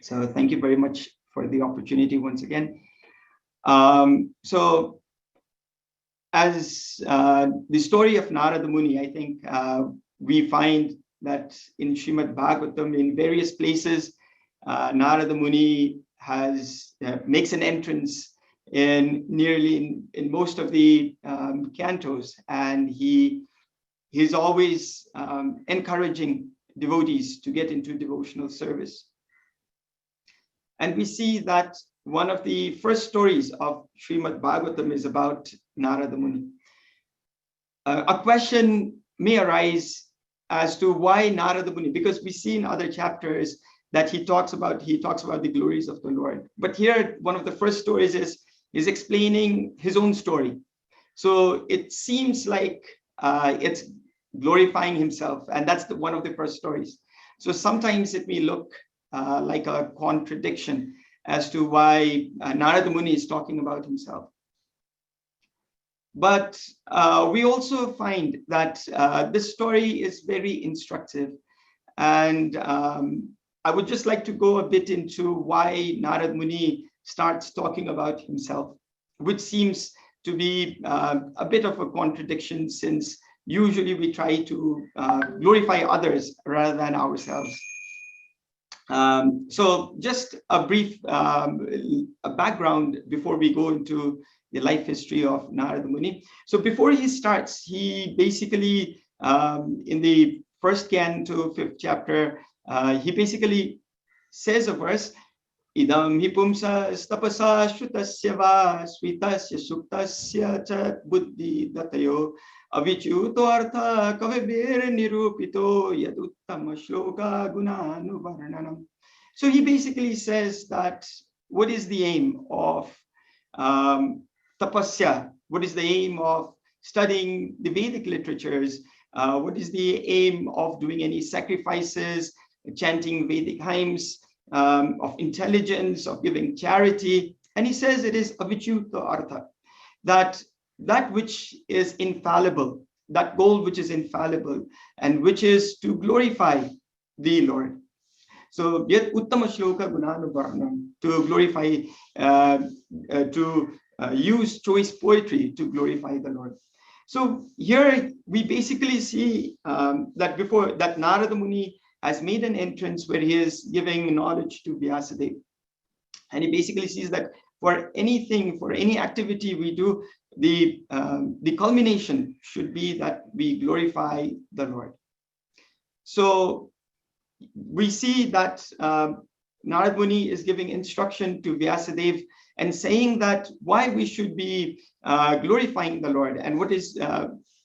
So thank you very much for the opportunity once again. So as the story of Narada Muni, I think we find that in Srimad Bhagavatam, in various places, Narada Muni has makes an entrance in nearly in most of the cantos, and he's always encouraging devotees to get into devotional service. And we see that one of the first stories of Srimad Bhagavatam is about Narada Muni. A question may arise as to why Narada Muni, because we see in other chapters that he talks about the glories of the Lord. But here, one of the first stories is explaining his own story. So it seems like it's glorifying himself, and that's one of the first stories. So sometimes it may look like a contradiction as to why Narada Muni is talking about himself. But we also find that this story is very instructive, and I would just like to go a bit into why Narada Muni starts talking about himself, which seems to be a bit of a contradiction, since usually we try to glorify others rather than ourselves. So just a brief a background before we go into the life history of Narada Muni. So before he starts, he basically, in the first canto, 5th chapter, he basically says a verse, idam hi pumsa stapasa shrutasya va svitasya suktasya cha buddhi datayo avichuto artha kavibir nirupito yaduttama shloka gunanuvarnanam. So he basically says that what is the aim of tapasya? What is the aim of studying the Vedic literatures? What is the aim of doing any sacrifices, chanting Vedic hymns, of intelligence, of giving charity? And he says it is avichuta artha, that which is infallible, that goal which is infallible, and which is to glorify the Lord. So yet uttama shloka gunanuvarnam, to glorify, to use choice poetry to glorify the Lord. So here we basically see that Narada Muni has made an entrance where he is giving knowledge to Vyasadeva. And he basically sees that for anything, for any activity we do, the culmination should be that we glorify the Lord. So we see that Narada Muni is giving instruction to Vyasadeva and saying that why we should be glorifying the Lord, and what is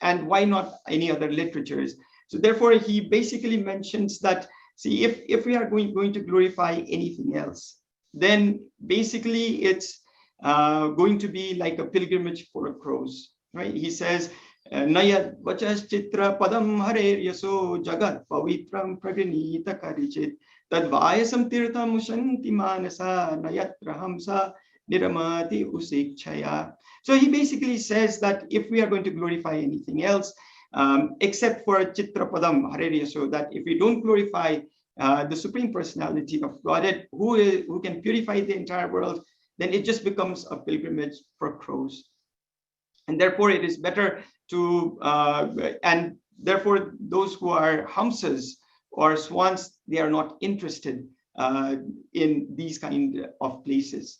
and why not any other literatures. So therefore, he basically mentions that, see, if we are going to glorify anything else, then basically it's going to be like a pilgrimage for a crows, right? He says, Nayat vachas chitra padam harer yaso jagat pavitram praganita karichit tad vayasam tirtham ushanti manasa nayat rahamsa niramati usikchaya. So he basically says that if we are going to glorify anything else, except for Chitra Padam Harer, so that if we don't glorify the Supreme Personality of Godhead, who can purify the entire world, then it just becomes a pilgrimage for crows. And therefore it is better to, and therefore those who are hamsas or swans, they are not interested in these kind of places.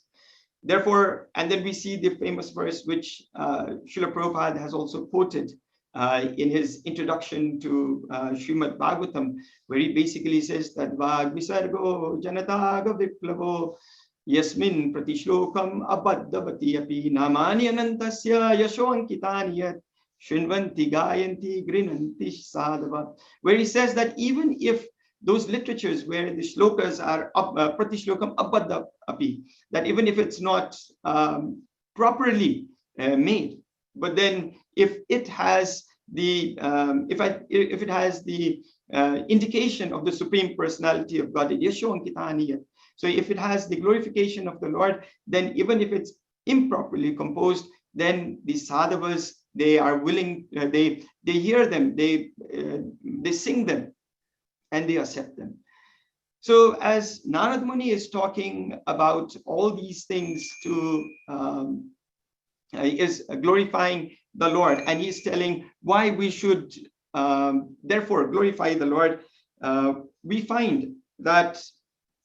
Therefore, and then we see the famous verse which Srila Prabhupada has also quoted in his introduction to Srimad Bhagavatam, where he basically says that Vag Visargo Janataga Viplavo Yasmin Pratishlokam Abaddavati Api Namani Anantasya Yasho Ankitani Shinvanti Gayanti Grinanti Sadhava, where he says that even if those literatures where the shlokas are pratishlokam abadda api, that even if it's not properly made, but then if it has the if it has the indication of the Supreme Personality of God, so if it has the glorification of the Lord, then even if it's improperly composed, then the sadhavas, they are willing, they hear them, they sing them, and they accept them. So as Narada Muni is talking about all these things to is glorifying the Lord, and he's telling why we should therefore glorify the Lord, we find that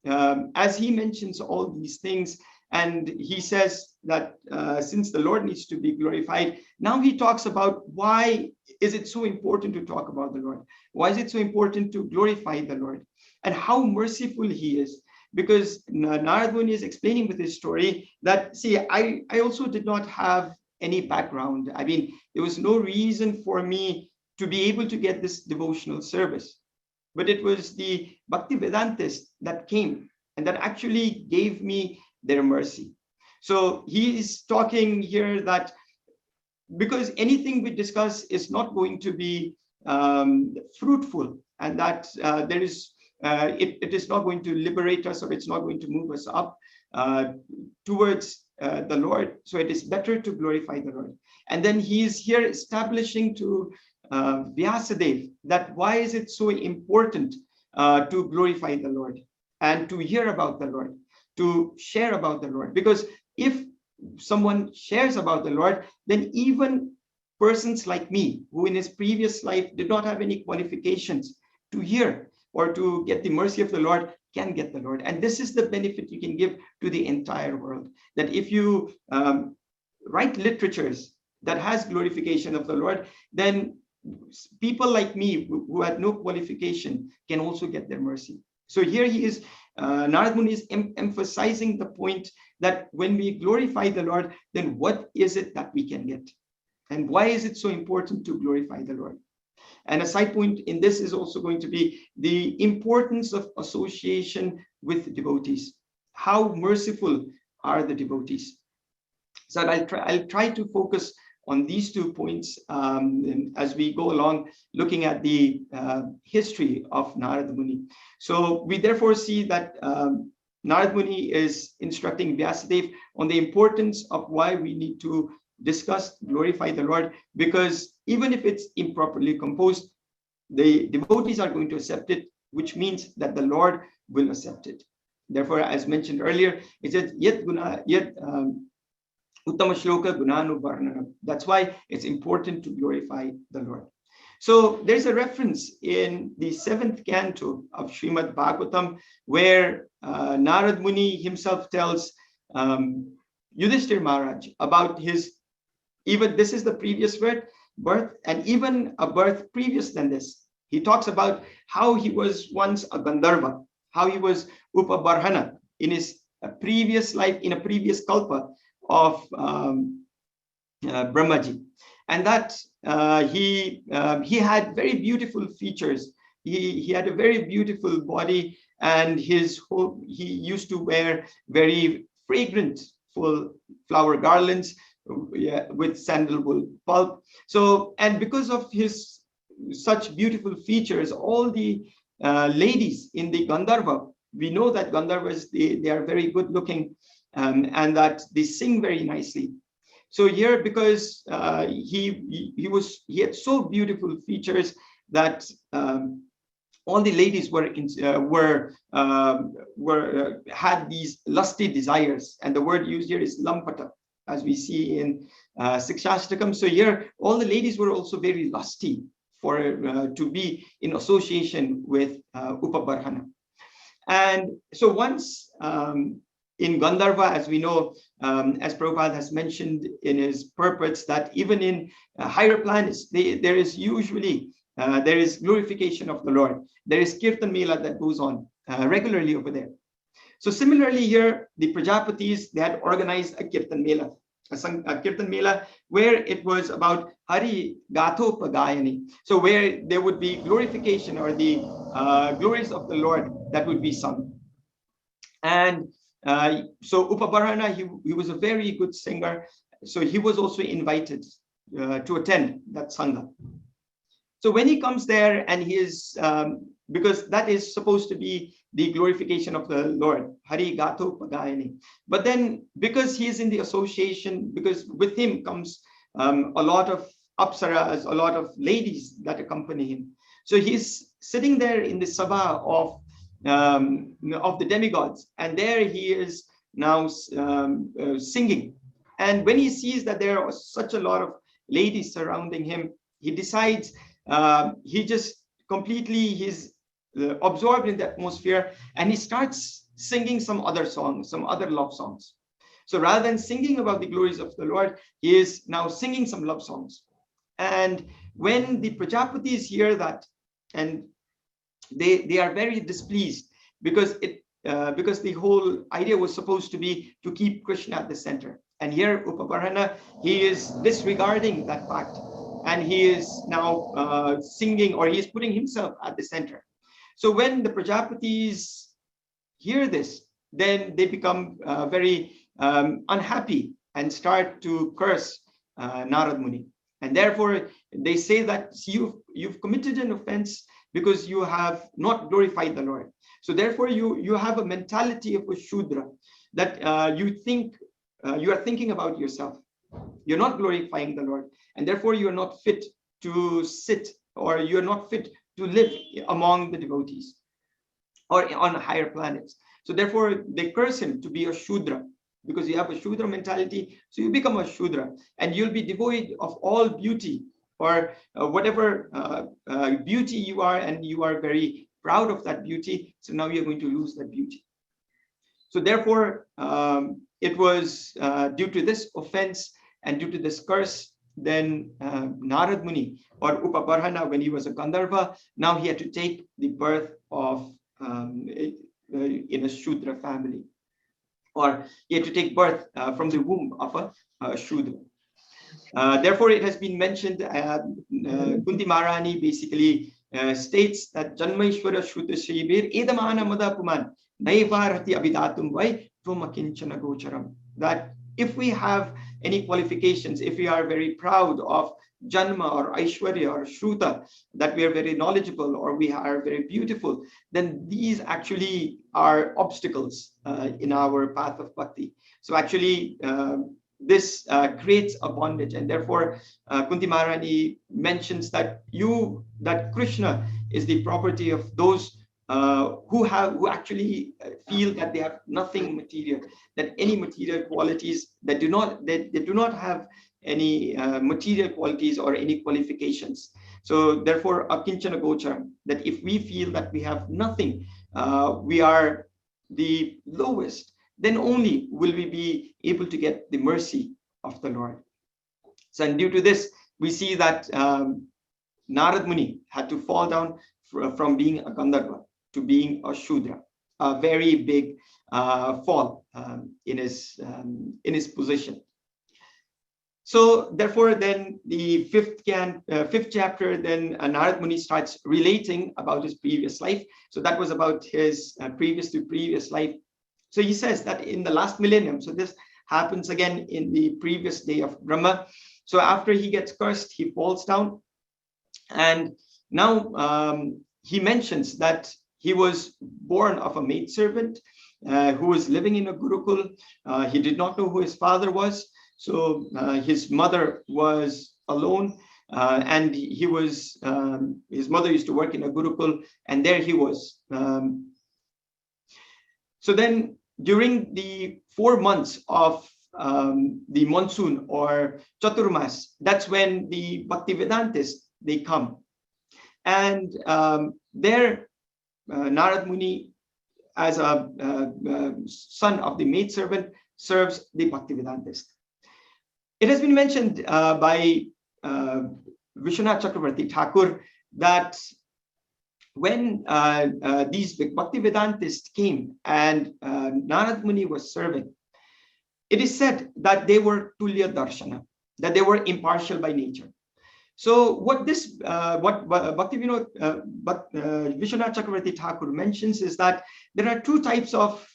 as he mentions all these things, and he says that since the Lord needs to be glorified, now he talks about why is it so important to talk about the Lord? Why is it so important to glorify the Lord? And how merciful he is. Because Narada Muni is explaining with his story that, see, I also did not have any background. I mean, there was no reason for me to be able to get this devotional service. But it was the Bhakti Vedantists that came and that actually gave me their mercy. So he is talking here that because anything we discuss is not going to be fruitful, and that it is not going to liberate us, or it's not going to move us up towards the Lord. So it is better to glorify the Lord. And then he is here establishing to Vyasadeva that why is it so important to glorify the Lord and to hear about the Lord, to share about the Lord. Because if someone shares about the Lord, then even persons like me, who in his previous life did not have any qualifications to hear or to get the mercy of the Lord, can get the Lord. And this is the benefit you can give to the entire world, that if you write literatures that has glorification of the Lord, then people like me who had no qualification can also get their mercy. So here he is, Narada Muni is emphasizing the point that when we glorify the Lord, then what is it that we can get? And why is it so important to glorify the Lord? And a side point in this is also going to be the importance of association with devotees. How merciful are the devotees? So I'll try to focus on these 2 points as we go along, looking at the history of Narada Muni. So we therefore see that Narada Muni is instructing Vyasadeva on the importance of why we need to discuss, glorify the Lord, because even if it's improperly composed, the devotees are going to accept it, which means that the Lord will accept it. Therefore, as mentioned earlier, it says yet guna yet uttama shloka gunanu varnanam. That's why it's important to glorify the Lord. So there's a reference in the 7th canto of Srimad Bhagavatam where Narad Muni himself tells Yudhishthir Maharaj about his, even this is the previous birth, and even a birth previous than this. He talks about how he was once a Gandharva, how he was Upabarhana in his previous life, in a previous kalpa of Brahmaji, and that he had very beautiful features. He had a very beautiful body, and he used to wear very fragrant full flower garlands with sandalwood pulp. So, and because of his such beautiful features, all the ladies in the Gandharva, we know that Gandharvas, they are very good looking, and that they sing very nicely. So here, because he had so beautiful features that all the ladies had these lusty desires, and the word used here is lampata, as we see in Sikshashtakam. So here, all the ladies were also very lusty for to be in association with Upabarhana. And so once in Gandharva, as we know, as Prabhupada has mentioned in his purports, that even in higher planets, there is usually there is glorification of the Lord. There is Kirtan Mela that goes on regularly over there. So similarly here, the Prajapatis, they had organized a Kirtan Mela, a Kirtan Mela, where it was about Hari Gathopagayani. So where there would be glorification or the glories of the Lord that would be sung. And so Upabarhana, he was a very good singer. So he was also invited to attend that Sangha. So when he comes there, and he is, because that is supposed to be the glorification of the Lord, Hari Gatho Pagayani. But then because he is in the association, because with him comes a lot of apsaras, a lot of ladies that accompany him. So he's sitting there in the sabha of of the demigods, and there he is now singing. And when he sees that there are such a lot of ladies surrounding him, he decides he just completely he's absorbed in the atmosphere, and he starts singing some other songs, some other love songs. So rather than singing about the glories of the Lord, he is now singing some love songs. And when the Prajapatis hear that, and they are very displeased, because because the whole idea was supposed to be to keep Krishna at the center. And here Upabarhana, he is disregarding that fact, and he is now singing, or he is putting himself at the center. So when the Prajapatis hear this, then they become very unhappy and start to curse Narada Muni. And therefore they say that you've committed an offense because you have not glorified the Lord. So therefore you have a mentality of a Shudra, that you think you are thinking about yourself. You're not glorifying the Lord, and therefore you're not fit to sit, or you're not fit to live among the devotees or on higher planets. So therefore they curse him to be a Shudra, because you have a Shudra mentality. So you become a Shudra, and you'll be devoid of all beauty, or whatever beauty you are, and you are very proud of that beauty. So now you're going to lose that beauty. So therefore it was due to this offense and due to this curse, then Narada Muni, or Upabarhana, when he was a Gandharva, now he had to take the birth of in a Shudra family, or he had to take birth from the womb of a Shudra. Therefore, it has been mentioned, Kunti Maharani basically states that Janmaishwara Shudra Shibir Edamana Madapuman Naivarati Abidatum Vai Tumakinchana Gocharam. That if we have any qualifications, if we are very proud of Janma or Aishwarya or Shruta, that we are very knowledgeable or we are very beautiful, then these actually are obstacles in our path of bhakti. So actually, this creates a bondage, and therefore Kunti Maharani mentions that Krishna is the property of those who actually feel that they have nothing material, that any material qualities, that they do not have any material qualities or any qualifications. So therefore akinchana gocharam, that if we feel that we have nothing, we are the lowest, then only will we be able to get the mercy of the Lord. So, and due to this, we see that Narada Muni had to fall down from being a Gandharva to being a Shudra, a very big fall in his position. So therefore, then the fifth chapter, then Narada Muni starts relating about his previous life. So that was about his previous life. So he says that in the last millennium, so this happens again in the previous day of Brahma. So after he gets cursed, he falls down. And now he mentions that he was born of a maidservant who was living in a Gurukul. He did not know who his father was. So his mother was alone, and he was, his mother used to work in a Gurukul, and there he was. So then during the 4 months of the monsoon or Chaturmas, that's when the Bhaktivedantists, they come. And there Narada Muni, as a son of the maidservant, serves the Bhaktivedantist. It has been mentioned by Vishwanath Chakravarti Thakur that when these Bhaktivedantists came and Narada Muni was serving, it is said that they were Tulya Darshana, that they were impartial by nature. So what this, what Vishwanath Chakravarti Thakur mentions is that there are two types of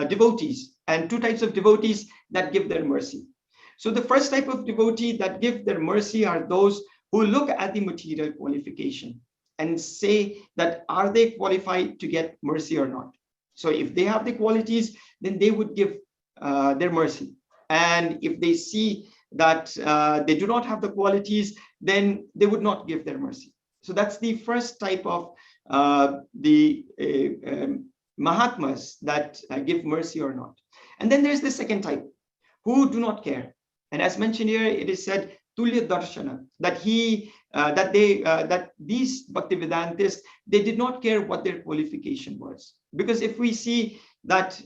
devotees, and two types of devotees that give their mercy. So the first type of devotee that give their mercy are those who look at the material qualification and say that are they qualified to get mercy or not. So if they have the qualities, then they would give their mercy. And if they see that they do not have the qualities, then they would not give their mercy. So that's the first type of the Mahatmas that give mercy or not. And then there's the second type, who do not care. And as mentioned here, it is said Tulya Darshana, that these Bhaktivedantists, they did not care what their qualification was. Because if we see that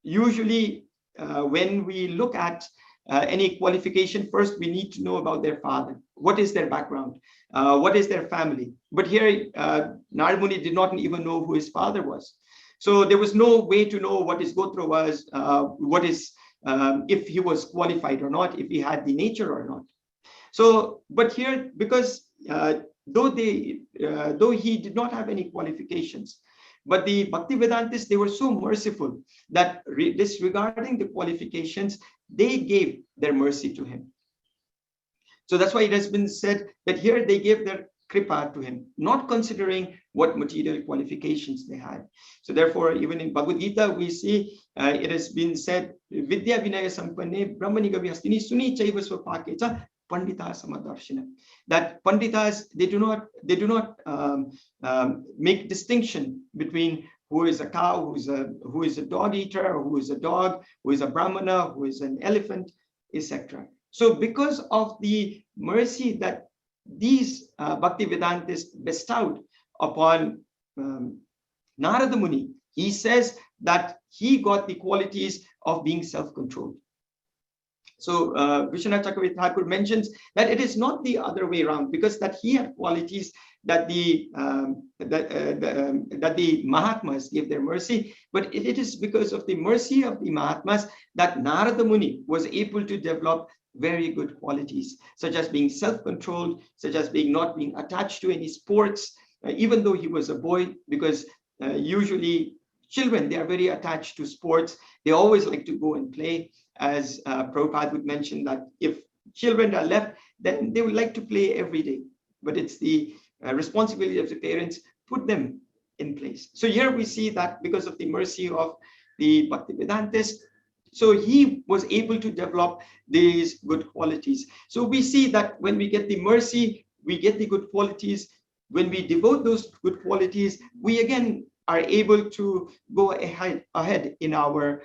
usually when we look at any qualification, first we need to know about their father. What is their background? What is their family? But here, Narada Muni did not even know who his father was. So there was no way to know what his Gotra was, if he was qualified or not, if he had the nature or not. So, but here, because though he did not have any qualifications, but the Bhaktivedantists, they were so merciful that disregarding the qualifications, they gave their mercy to him. So that's why it has been said that here they gave their kripa to him, not considering what material qualifications they had. So therefore, even in Bhagavad Gita, we see it has been said, Vidya Vinaya Sampanne Brahmani Gavyastini Suni Chaiva Swapakecha Pandita Samadarshina. That Panditas, they do not make distinction between who is a cow, who is a dog eater, or who is a dog, who is a brahmana, who is an elephant, etc. So because of the mercy that these Bhaktivedantists bestowed upon Narada Muni, he says that he got the qualities of being self-controlled. So Vishwanath Chakravarti Thakur mentions that it is not the other way around, because that he had qualities that the Mahatmas gave their mercy, but it is because of the mercy of the Mahatmas that Narada Muni was able to develop very good qualities, such as being self-controlled, such as not being attached to any sports, even though he was a boy, because usually children, they are very attached to sports. They always like to go and play. As Prabhupada would mention that if children are left, then they would like to play every day. But it's the responsibility of the parents, put them in place. So here we see that because of the mercy of the Bhaktivedantist, so he was able to develop these good qualities. So we see that when we get the mercy, we get the good qualities. When we devote those good qualities, we again are able to go ahead in our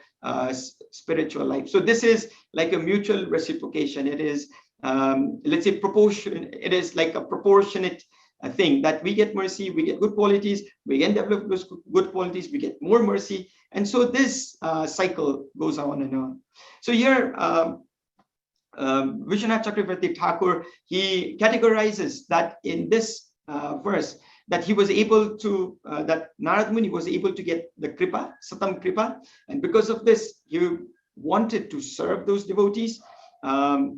spiritual life. So this is like a mutual reciprocation. It is, let's say, proportion. It is like a proportionate thing that we get mercy, we get good qualities, we can develop those good qualities, we get more mercy. And so this cycle goes on and on. So here, Vishwanath Chakravarti Thakur, he categorizes that in this verse, that he was able to, that Narada Muni was able to get the kripa, satam kripa, and because of this, he wanted to serve those devotees, Mahat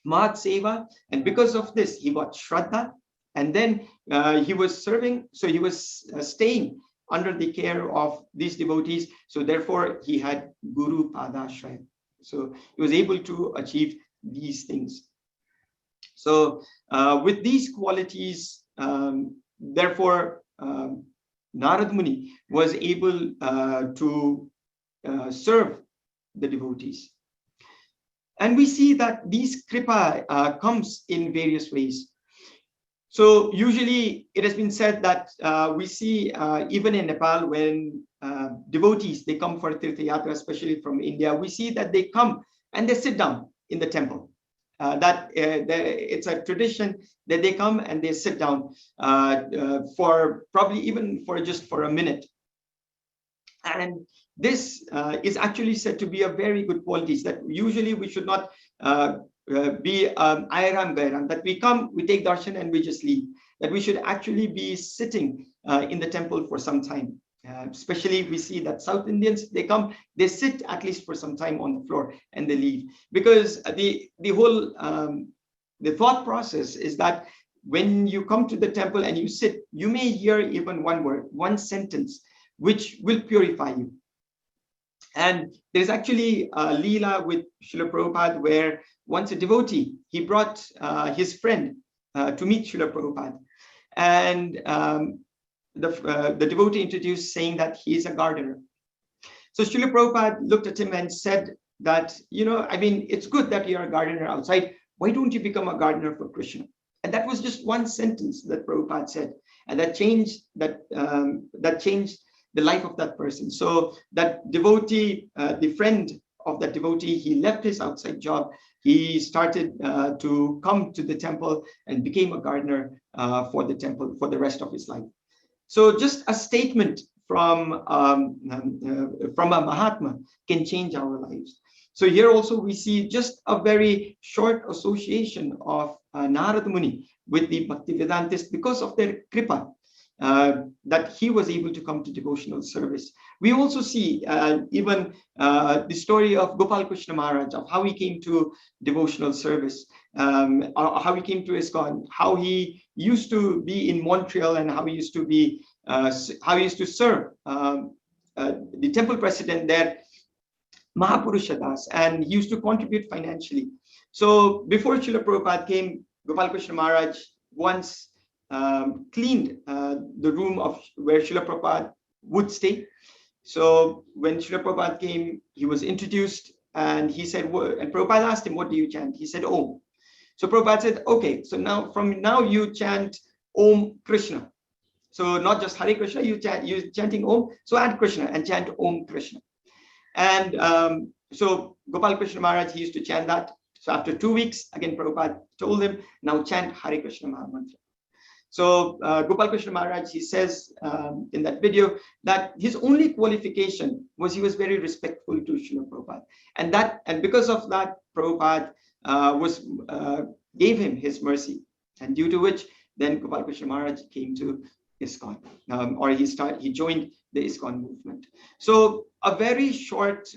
Seva, and because of this, he got Shraddha, and then he was serving, so he was staying under the care of these devotees, so therefore he had Guru Padashraya. So he was able to achieve these things. So with these qualities, therefore, Narada Muni was able to serve the devotees. And we see that these kripa comes in various ways. So usually it has been said that we see even in Nepal, when devotees, they come for Tirtha Yatra, especially from India, we see that they come and they sit down in the temple. It's a tradition that they come and they sit down for probably even for just for a minute. And this is actually said to be a very good qualities, that usually we should not be Airam Gairam, that we come, we take darshan and we just leave, that we should actually be sitting in the temple for some time. Especially we see that South Indians, they come, they sit at least for some time on the floor and they leave, because the whole the thought process is that when you come to the temple and you sit, you may hear even one word, one sentence, which will purify you. And there's actually a Leela with Srila Prabhupada, where once a devotee, he brought his friend to meet Srila Prabhupada, and the devotee introduced, saying that he is a gardener. So Srila Prabhupada looked at him and said that, I mean, it's good that you're a gardener outside. Why don't you become a gardener for Krishna? And that was just one sentence that Prabhupada said, and that changed the life of that person. So that devotee, the friend of that devotee, he left his outside job. He started to come to the temple and became a gardener for the temple for the rest of his life. So just a statement from a Mahatma can change our lives. So here also we see just a very short association of Narada Muni with the Bhaktivedantist because of their kripa, that he was able to come to devotional service. We also see even the story of Gopal Krishna Maharaj, of how he came to devotional service, how he came to ISKCON, how he used to be in Montreal, and how he used to be how he used to serve the temple president there, Mahapurusha Das, and he used to contribute financially. So before Srila Prabhupada came, Gopal Krishna Maharaj once cleaned the room of where Srila Prabhupada would stay. So when Srila Prabhupada came, he was introduced, and he said, and Prabhupada asked him, "What do you chant?" He said, "Om." So Prabhupada said, "Okay, so from now you chant Om Krishna." So not just Hare Krishna, you're chanting Om, so add Krishna and chant Om Krishna. And so Gopal Krishna Maharaj, he used to chant that. So after 2 weeks, again, Prabhupada told him, "Now chant Hare Krishna Mahamantra." So Gopal Krishna Maharaj, he says in that video that his only qualification was he was very respectful to Srila Prabhupada. And because of that, Prabhupada gave him his mercy. And due to which, then Gopal Krishna Maharaj came to ISKCON, or he joined the ISKCON movement. So a very short,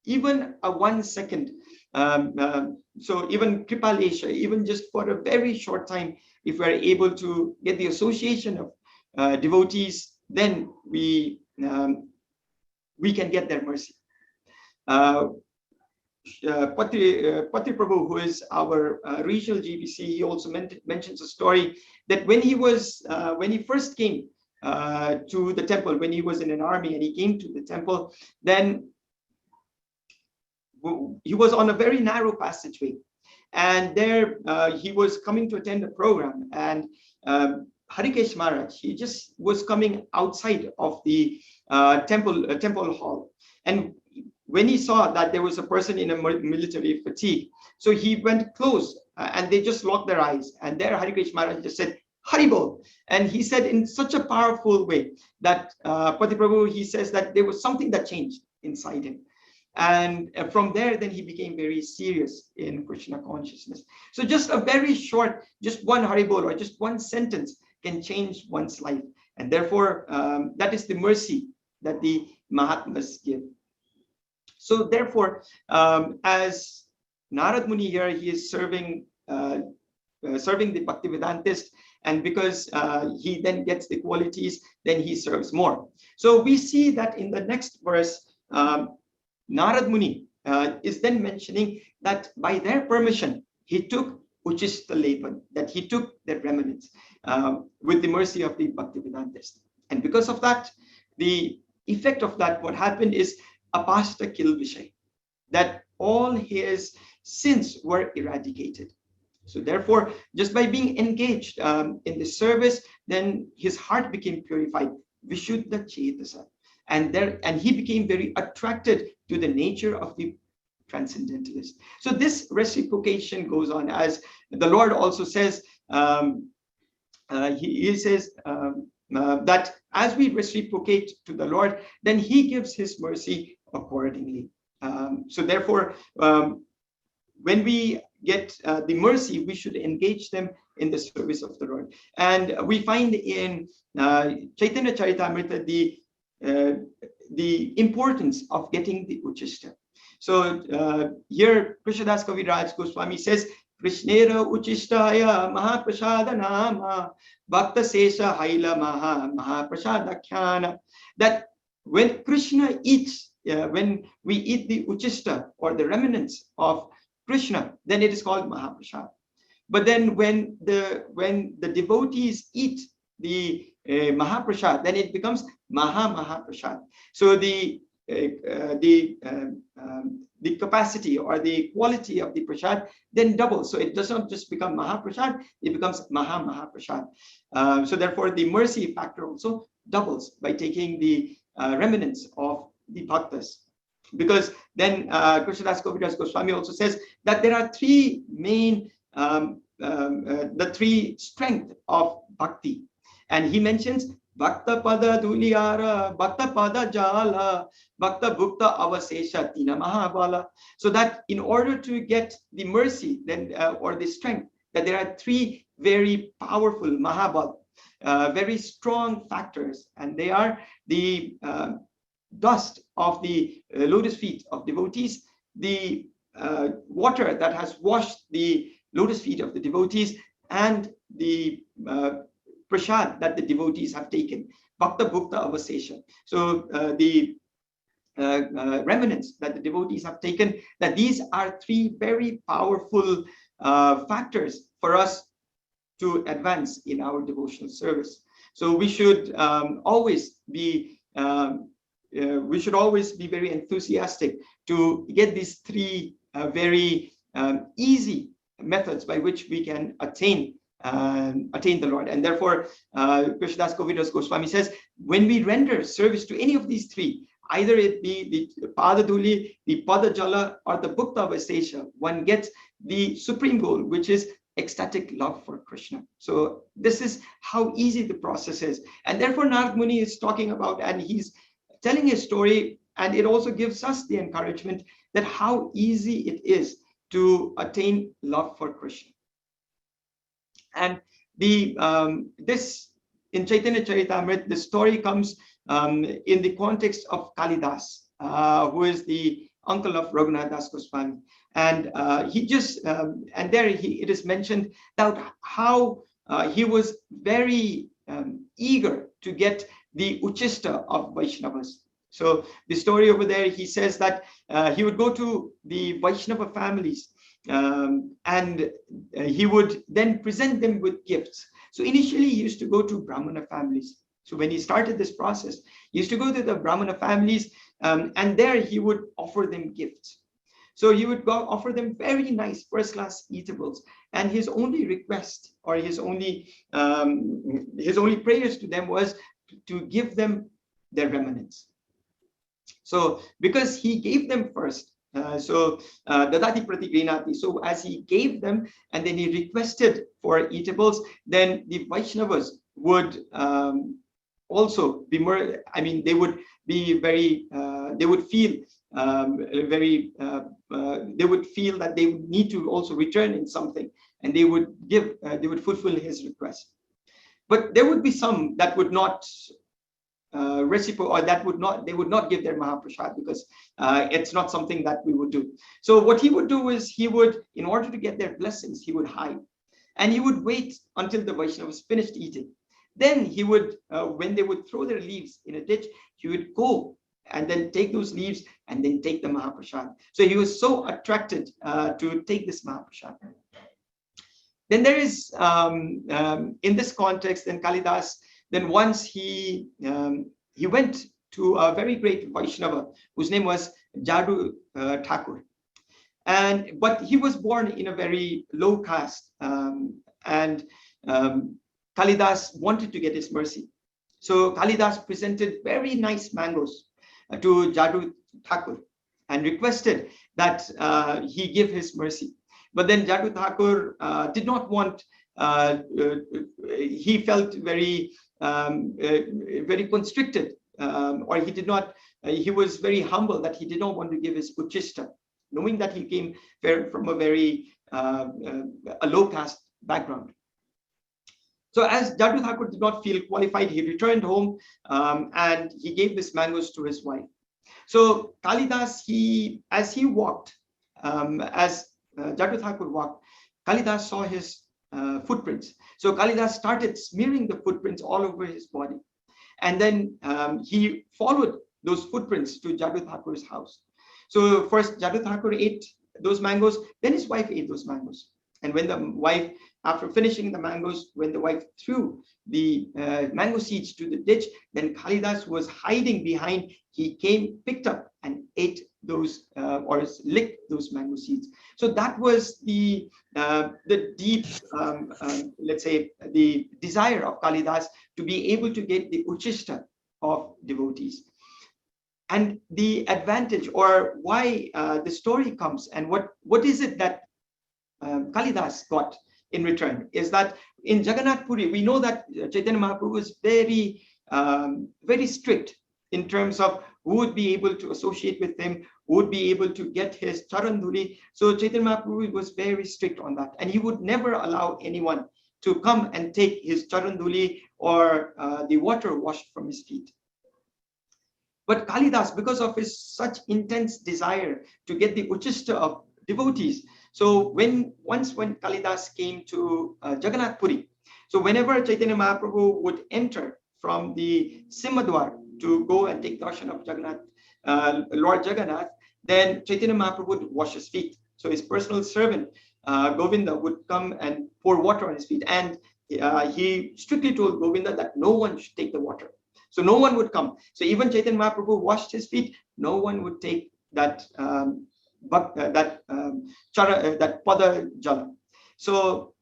even a 1 second, so even Kripalesha, even just for a very short time, if we're able to get the association of devotees, then we can get their mercy. Patri Prabhu, who is our regional GBC, he also mentions a story that when he first came to the temple, when he was in an army and he came to the temple, then he was on a very narrow passageway, and there he was coming to attend a program, and Harikesh Maharaj, he just was coming outside of the temple hall, and when he saw that there was a person in a military fatigue, so he went close, and they just locked their eyes, and there Harikesh Maharaj just said, "Haribol," and he said in such a powerful way that Pati Prabhu, he says that there was something that changed inside him. And from there, then he became very serious in Krishna consciousness. So just a very short, just one Haribol or just one sentence can change one's life. And therefore, that is the mercy that the Mahatmas give. So therefore, as Narada Muni here, he is serving the Bhaktivedantist, and because he then gets the qualities, then he serves more. So we see that in the next verse, Narada Muni is then mentioning that by their permission, he took Uchista Lepan, that he took their remnants with the mercy of the Bhaktivedantist. And because of that, the effect of that, what happened is Apasta Kilvishay, that all his sins were eradicated. So therefore, just by being engaged in the service, then his heart became purified, Vishuddha Chetasa. And he became very attracted to the nature of the transcendentalist. So this reciprocation goes on, as the Lord also says, he says that as we reciprocate to the Lord, then he gives his mercy accordingly. So therefore, when we get the mercy, we should engage them in the service of the Lord. And we find in Chaitanya Charitamrita the importance of getting the Uchishta. So here Krishnadas Kaviraj Goswami says, Krishnera Uchishtaya Mahaprasada Nama Bhakta Sesha Haila Mahaprasada Khyana. That when Krishna eats, when we eat the Uchishta or the remnants of Krishna, then it is called Mahaprasad. But then when the devotees eat the Mahaprasad, then it becomes Mahaprasad. So the the capacity or the quality of the prasad then doubles. So it does not just become Mahaprasad, it becomes Mahaprasad. So therefore, the mercy factor also doubles by taking the remnants of the bhaktas. Because then Krishnadas Kaviraj Goswami also says that there are three main, the three strength of bhakti. And he mentions Bhakta Pada Duliyara, Bhakta Pada Jala, Bhakta Bhukta Avasesha Tina Mahabala. So that in order to get the mercy then or the strength, that there are three very powerful Mahabala, very strong factors, and they are the dust of the lotus feet of devotees, the water that has washed the lotus feet of the devotees, and the prasad that the devotees have taken, Bhakta Bhukta Avasesha. So the remnants that the devotees have taken, that these are three very powerful factors for us to advance in our devotional service. So we should always be very enthusiastic to get these three very easy methods by which we can attain the Lord. And therefore, Krishnadas Kaviraj Goswami says, when we render service to any of these three, either it be the Padaduli, the Padajala, or the Bhukta Avasesha, one gets the supreme goal, which is ecstatic love for Krishna. So this is how easy the process is. And therefore, Narada Muni is talking about, and he's telling his story, and it also gives us the encouragement that how easy it is to attain love for Krishna. And the this in Chaitanya Charitamrita, the story comes in the context of Kalidas, who is the uncle of Raghunath Das Goswami, and he just and there it is mentioned that how he was very eager to get the Uchista of Vaishnavas. So the story over there, he says that he would go to the Vaishnava families and he would then present them with gifts. So initially he used to go to Brahmana families. So when he started this process, he used to go to the Brahmana families and there he would offer them gifts. So he would go offer them very nice first-class eatables, and his only request or his only prayers to them was to give them their remnants. So because he gave them first, dadati pratigrinati. So as he gave them and then he requested for eatables, then the Vaishnavas would also be more, I mean, they would be very, they would feel very, they would feel that they would need to also return in something, and they would give, they would fulfill his request. But there would be some that would not reciprocate, or that would not, they would not give their Mahaprasad, because it's not something that we would do. So what he would do is he would, in order to get their blessings, he would hide, and he would wait until the Vaishnavas finished eating. Then he would, when they would throw their leaves in a ditch, he would go and then take those leaves and then take the Mahaprasad. So he was so attracted to take this Mahaprasad. Then there is, in this context, then Kalidas, then once he went to a very great Vaishnava whose name was Jadu Thakur. But he was born in a very low caste, and Kalidas wanted to get his mercy. So Kalidas presented very nice mangoes to Jadu Thakur and requested that he give his mercy. But then Jadu Thakur did not want, he felt very, very constricted, or he did not, he was very humble that he did not want to give his Uchista, knowing that he came from a very a low caste background. So as Jadu Thakur did not feel qualified, he returned home and he gave these mangoes to his wife. So Kalidas, as he walked, as Jadu Thakur walked, Kalidas saw his footprints. So Kalidas started smearing the footprints all over his body. And then he followed those footprints to Jadu Thakur's house. So first Jadu Thakur ate those mangoes, then his wife ate those mangoes. And when the wife, after finishing the mangoes, when the wife threw the mango seeds to the ditch, then Kalidas was hiding behind he came, picked up, and ate those or licked those mango seeds. So that was the deep, let's say, the desire of Kalidas to be able to get the uchishta of devotees. And the advantage, or why the story comes, and what is it that Kalidas got in return, is that in Jagannath Puri, we know that Chaitanya Mahaprabhu was very strict in terms of who would be able to associate with him, who would be able to get his charan dhuli. So Chaitanya Mahaprabhu was very strict on that, and he would never allow anyone to come and take his charan dhuli or the water washed from his feet. But Kalidas, because of his such intense desire to get the uchishta of devotees, so once when Kalidas came to Jagannath Puri, so whenever Chaitanya Mahaprabhu would enter from the Simhadwar to go and take darshan of Jagannath, Lord Jagannath, then Chaitanya Mahaprabhu would wash his feet. So his personal servant, Govinda, would come and pour water on his feet. And he strictly told Govinda that no one should take the water. So no one would come. So even Chaitanya Mahaprabhu washed his feet, no one would take that pada jala. So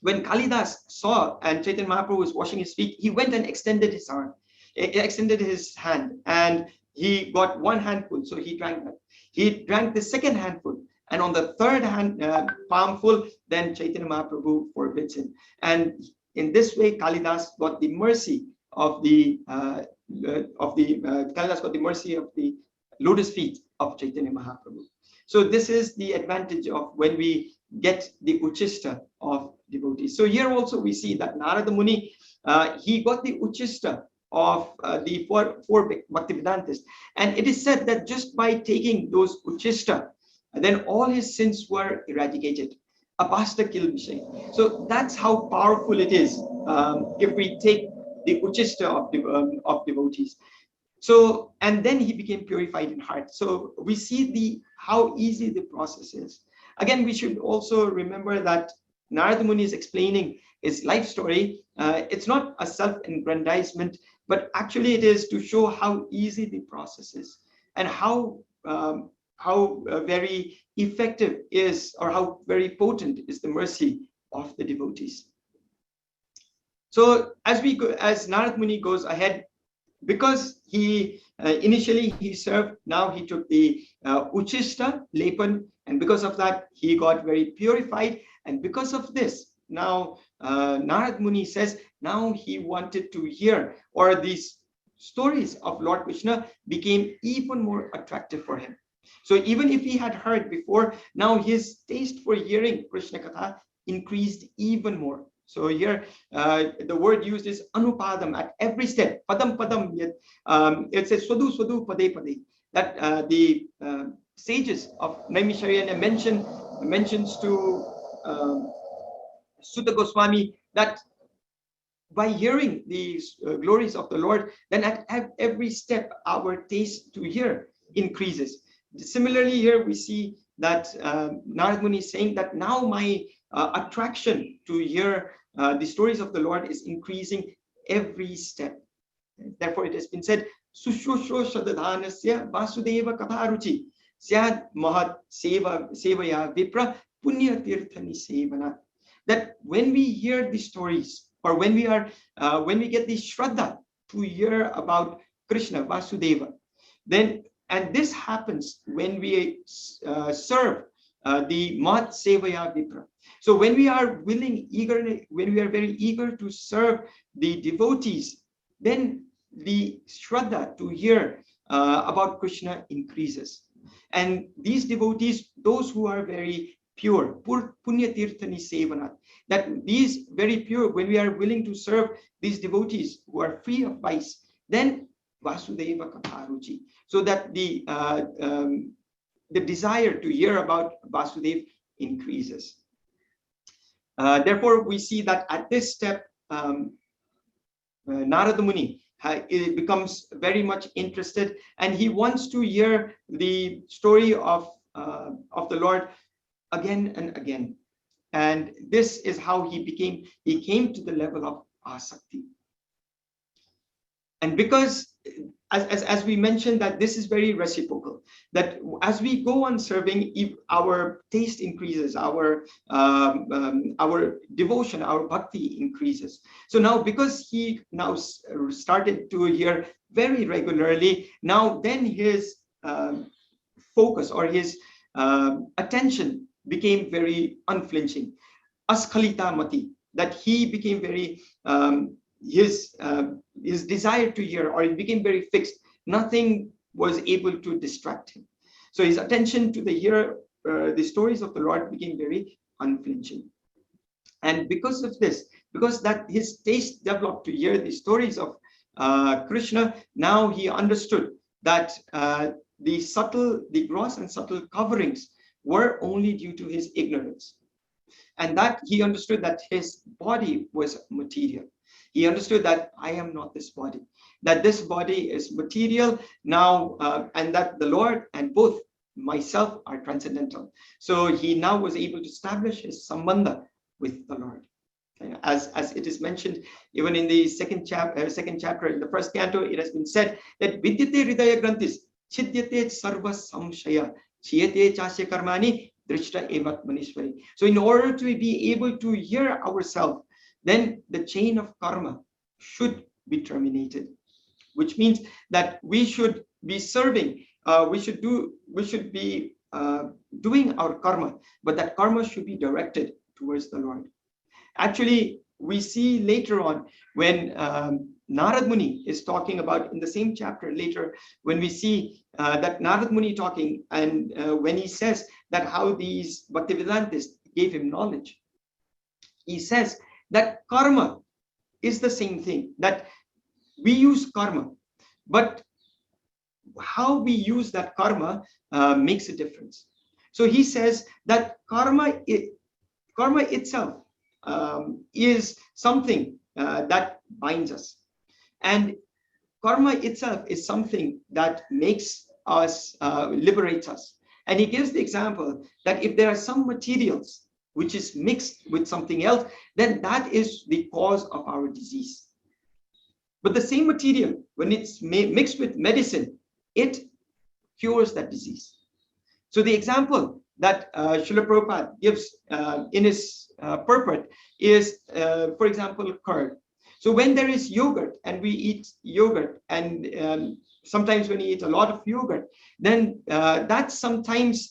when Kalidas saw and Chaitanya Mahaprabhu was washing his feet, he went and extended his arm, extended his hand, and he got one handful. So he drank that. He drank the second handful, and on the third hand palmful, then Chaitanya Mahaprabhu forbids him. And in this way, Kalidas got the mercy of the Kalidas got the mercy of the lotus feet of Chaitanya Mahaprabhu. So this is the advantage of when we get the uchishta of devotees. So here also we see that Narada Muni, he got the uchishta of the four Bhaktivedantists, and it is said that just by taking those uchishta, then all his sins were eradicated. Apasta kil vishay. So that's how powerful it is if we take the uchishta of devotees. So, and then he became purified in heart. So we see how easy the process is. Again, we should also remember that Narada Muni is explaining his life story. It's not a self-aggrandizement, but actually it is to show how easy the process is, and how very effective is, or how very potent is the mercy of the devotees. So as Narada Muni goes ahead, because he initially he served, now he took the uchishta lepan, and because of that he got very purified. And because of this, now Narada Muni says now he wanted to hear, or these stories of Lord Krishna became even more attractive for him. So even if he had heard before, now his taste for hearing Krishna Katha increased even more. So here the word used is anupadam, at every step. Padam padam. It says swadu swadu pade pade. That the sages of Naimisharya mentions to Sutta Goswami that by hearing these glories of the Lord, then at every step our taste to hear increases. Similarly, here we see that Narada Muni is saying that now my attraction to hear the stories of the Lord is increasing every step. Therefore, it has been said, Sushushro Shadadhanasya Vasudeva Katharuchi Syad Mahat Sevaya Vipra Punya Tirthani Sevana. That when we hear the stories, or when we get the Shraddha to hear about Krishna, Vasudeva, then, and this happens when we serve the Mat Sevaya Vipra. So when we are when we are very eager to serve the devotees, then the Shraddha to hear about Krishna increases. And these devotees, those who are very pure, Punya Tirthani Sevanat, that these very pure, when we are willing to serve these devotees who are free of vice, then Vasudeva Katharuchi, so that the desire to hear about Vasudev increases. Therefore, we see that at this step, Narada Muni becomes very much interested, and he wants to hear the story of the Lord again and again. And this is how he came to the level of asakti. And because as we mentioned, that this is very reciprocal, that as we go on serving, if our taste increases, our devotion, our bhakti increases. So now, because he now started to hear very regularly, now then his focus or his attention became very unflinching. Askhalita mati, that he became very his desire to hear, or it became very fixed. Nothing was able to distract him. So his attention to the stories of the Lord became very unflinching. And because of this, because that his taste developed to hear the stories of Krishna, now he understood that the gross and subtle coverings were only due to his ignorance. And that he understood that his body was material. He understood that I am not this body, that this body is material now, and that the Lord and both myself are transcendental. So he now was able to establish his sambandha with the Lord. As it is mentioned even in the second chapter, in the first canto, it has been said that vidyate hridaya granthis chidyate sarva samshaya chiyate chasya karmani drishta evat manishwari. So in order to be able to hear ourselves, then the chain of karma should be terminated, which means that we should be serving, we should be doing our karma, but that karma should be directed towards the Lord. Actually, we see later on when Narada Muni is talking about, in the same chapter later, when we see that Narada Muni talking, and when he says that how these Bhaktivedantists gave him knowledge, he says that karma is the same thing, that we use karma, but how we use that karma makes a difference. So he says that karma itself is something that binds us, and karma itself is something that makes us, liberates us. And he gives the example that if there are some materials which is mixed with something else, then that is the cause of our disease. But the same material, when it's mixed with medicine, it cures that disease. So the example that Srila Prabhupada gives in his purport is, for example, curd. So when there is yogurt and we eat yogurt, and sometimes when you eat a lot of yogurt, then that sometimes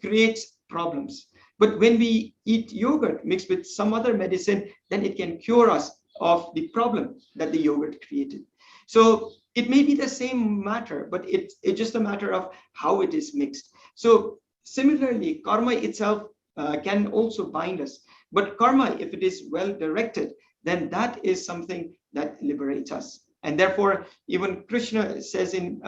creates problems. But when we eat yogurt mixed with some other medicine, then it can cure us of the problem that the yogurt created. So it may be the same matter, but it's just a matter of how it is mixed. So similarly, karma itself can also bind us. But karma, if it is well directed, then that is something that liberates us. And therefore, even Krishna says in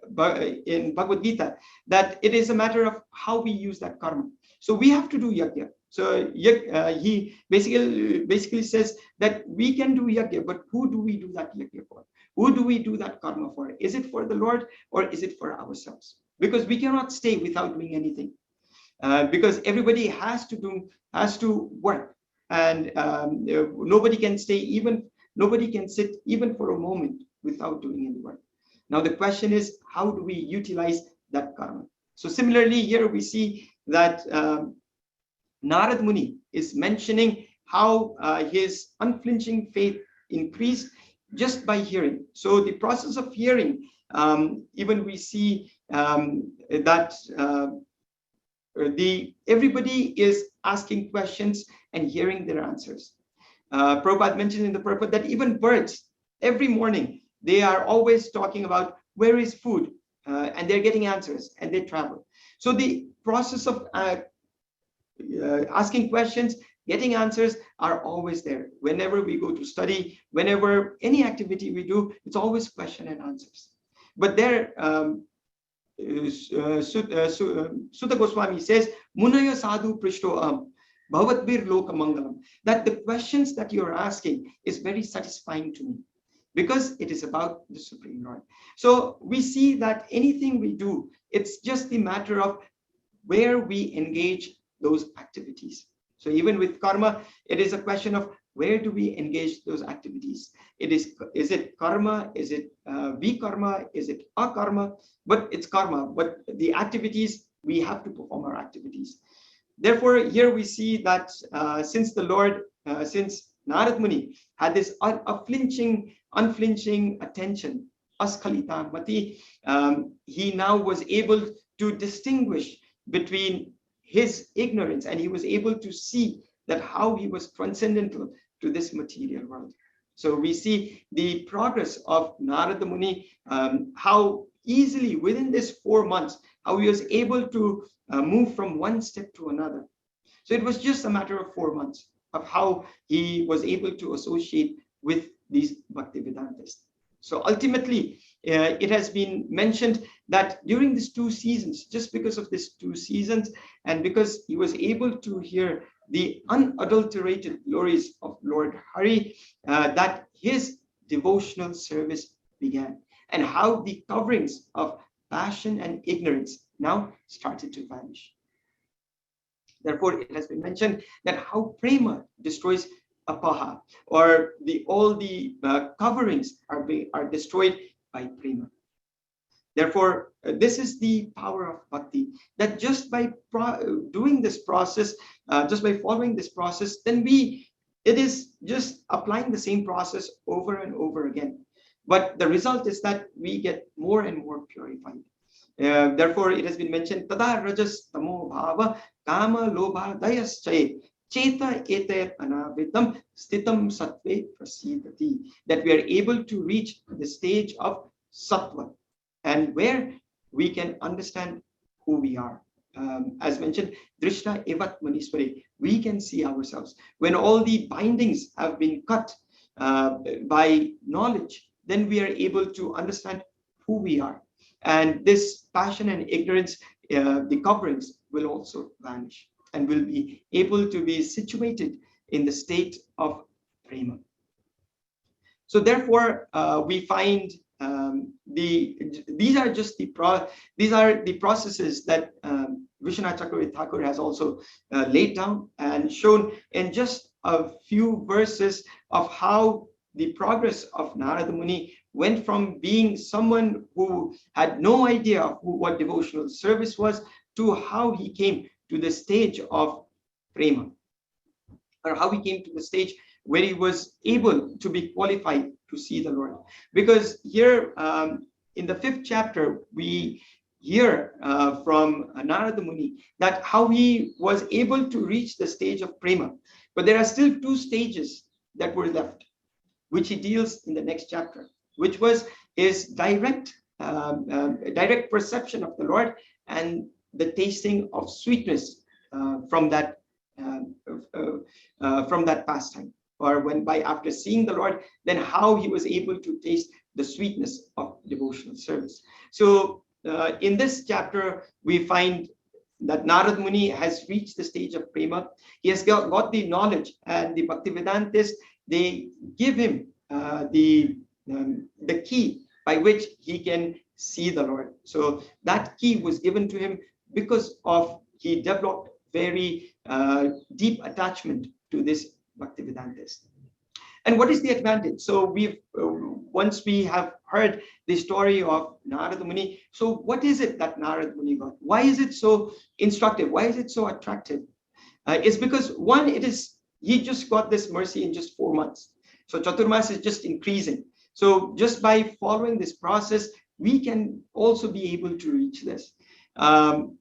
Bhagavad Gita that it is a matter of how we use that karma. So we have to do yajna. So he basically says that we can do yajna, but who do we do that yajna for? Who do we do that karma for? Is it for the Lord, or is it for ourselves? Because we cannot stay without doing anything. Because everybody has to work, and nobody can sit even for a moment without doing any work. Now the question is, how do we utilize that karma? So similarly, here we see that Narada Muni is mentioning how his unflinching faith increased just by hearing. So the process of hearing, even we see that everybody is asking questions and hearing their answers. Prabhupada mentioned in the purport that even birds, every morning, they are always talking about where is food, and they're getting answers, and they travel. So the process of asking questions, getting answers are always there. Whenever we go to study, whenever any activity we do, it's always question and answers. But there, Sutta Goswami says, Munaya sadhu prishto bhavatbir loka mangalam, that the questions that you're asking is very satisfying to me, because it is about the Supreme Lord. So we see that anything we do, it's just the matter of where we engage those activities. So even with karma, it is a question of where do we engage those activities? Is it karma? Is it vikarma? Is it akarma? But it's karma. But the activities, we have to perform our activities. Therefore, here we see that since Narada Muni had this unflinching attention, askalitan mati, he now was able to distinguish between his ignorance, and he was able to see that how he was transcendental to this material world. So we see the progress of Narada Muni, how easily within this 4 months, how he was able to move from one step to another. So it was just a matter of 4 months of how he was able to associate with these Bhaktivedantists. So ultimately, it has been mentioned that during these 2 seasons, just because of these 2 seasons, and because he was able to hear the unadulterated glories of Lord Hari, that his devotional service began, and how the coverings of passion and ignorance now started to vanish. Therefore, it has been mentioned that how prema destroys apaha, or all the coverings are destroyed by prema. Therefore, this is the power of bhakti, that just by doing this process, just by following this process, then it is just applying the same process over and over again. But the result is that we get more and more purified. Therefore, it has been mentioned, tada rajas tamo bhava kama lobha dayaschaye cheta eter anavitam stitam sattve prasidati, that we are able to reach the stage of sattva, and where we can understand who we are. As mentioned, drishta evat maniswari, we can see ourselves. When all the bindings have been cut by knowledge, then we are able to understand who we are. And this passion and ignorance, the coverings will also vanish, and will be able to be situated in the state of prema. So therefore, we find these are the processes that Vishwanath Chakravarti Thakur has also laid down and shown in just a few verses of how the progress of Narada Muni went from being someone who had no idea of what devotional service was, to how he came to the stage of prema, or how he came to the stage where he was able to be qualified to see the Lord. Because here in the 5th chapter, we hear from Narada Muni that how he was able to reach the stage of prema. But there are still 2 stages that were left, which he deals in the next chapter, which was his direct perception of the Lord, and the tasting of sweetness from that pastime, or after seeing the Lord, then how he was able to taste the sweetness of devotional service. So in this chapter, we find that Narada Muni has reached the stage of prema. He has got the knowledge, and the Bhaktivedantists, they give him the key by which he can see the Lord. So that key was given to him because he developed very deep attachment to this Bhaktivedantist. And what is the advantage? So once we have heard the story of Narada Muni, so what is it that Narada Muni got? Why is it so instructive? Why is it so attractive? It's because one, he just got this mercy in just 4 months. So Chaturmas is just increasing. So just by following this process, we can also be able to reach this. Srila